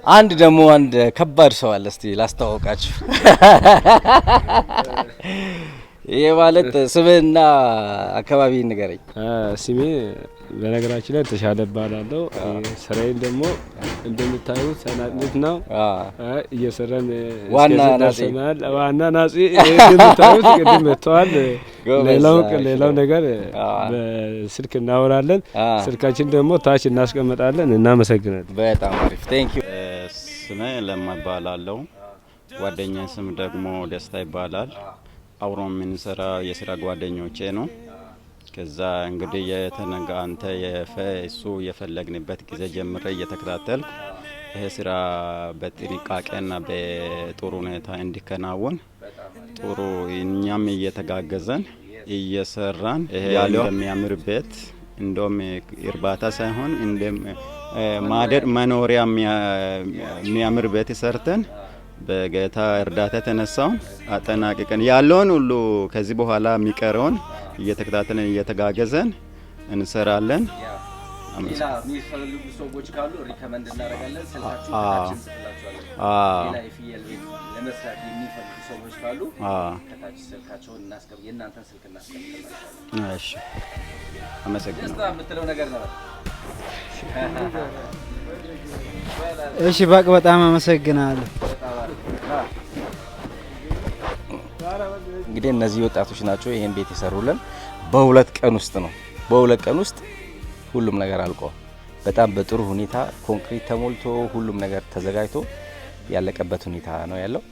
አንድ ደግሞ አንድ ከባድ ሰው አለ እስቲ ላስተዋውቃችሁ ይሄ ማለት ስምና አካባቢ ንገረኝ ስሜ በነገራችን ላይ ተሻለ ባላለው ስራዬን ደግሞ እንደምታዩት ሰናጥነት ነው እየሰራን ዋና ናጺ እንደምታዩት ቅድም መጥቷል ሌላው ነገር በስልክ እናወራለን ስልካችን ደግሞ ታች እናስቀምጣለን እናመሰግናለን በጣም አሪፍ ቴንክ ዩ ስሜ ለማ ይባላል ጓደኛዬ ስም ደግሞ ደስታ ይባላል አብሮን የምንሰራ የስራ ጓደኞቼ ነው ከዛ እንግዲህ የተነጋ አንተ የፈሱ የፈለግንበት ጊዜ ጀምረ እየተከታተል ይሄ ስራ በጥንቃቄና በጥሩ ሁኔታ እንዲከናወን ጥሩ እኛም እየተጋገዘን እየሰራን ይሄ የሚያምር ቤት እንደም እርባታ ሳይሆን እንደም ማደር መኖሪያ የሚያምር ቤት ሰርተን በጌታ እርዳታ ተነሳው አጠናቅቀን ያለውን ሁሉ ከዚህ በኋላ የሚቀረውን እየተከታተለን እየተጋገዘን እንሰራለን። ሌላ የሚፈልጉ ሰዎች ካሉ ሪከመንድ እናደርጋለን ስልካችሁን ጽፈላችኋለን። ሌላ የፍየል ቤት ለመስራት የሚፈልጉ ሰዎች ካሉ ከታች ስልካቸውን የእናንተን ስልክ እናስቀምጥላችኋለን። እሺ አመሰግናለሁ። ደስታ የምትለው ነገር ነው? እሺ በጣም አመሰግናለሁ። እንግዲህ እነዚህ ወጣቶች ናቸው ይሄን ቤት የሰሩልን በሁለት ቀን ውስጥ ነው። በሁለት ቀን ውስጥ ሁሉም ነገር አልቋል። በጣም በጥሩ ሁኔታ ኮንክሪት ተሞልቶ ሁሉም ነገር ተዘጋጅቶ ያለቀበት ሁኔታ ነው ያለው።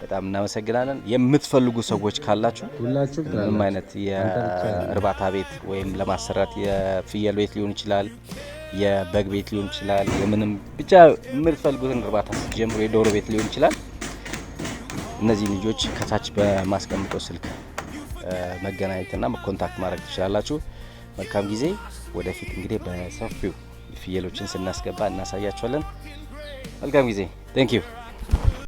በጣም እናመሰግናለን። የምትፈልጉ ሰዎች ካላችሁ ሁላችሁ ምንም አይነት የእርባታ ቤት ወይም ለማሰራት የፍየል ቤት ሊሆን ይችላል የበግ ቤት ሊሆን ይችላል የምንም ብቻ የምትፈልጉትን እርባታ ጀምሮ የዶሮ ቤት ሊሆን ይችላል እነዚህ ልጆች ከታች በማስቀምጠው ስልክ መገናኘትና ኮንታክት ማድረግ ትችላላችሁ። መልካም ጊዜ። ወደፊት እንግዲህ በሰፊው ፍየሎችን ስናስገባ እናሳያችኋለን። መልካም ጊዜ። ቴንክ ዩ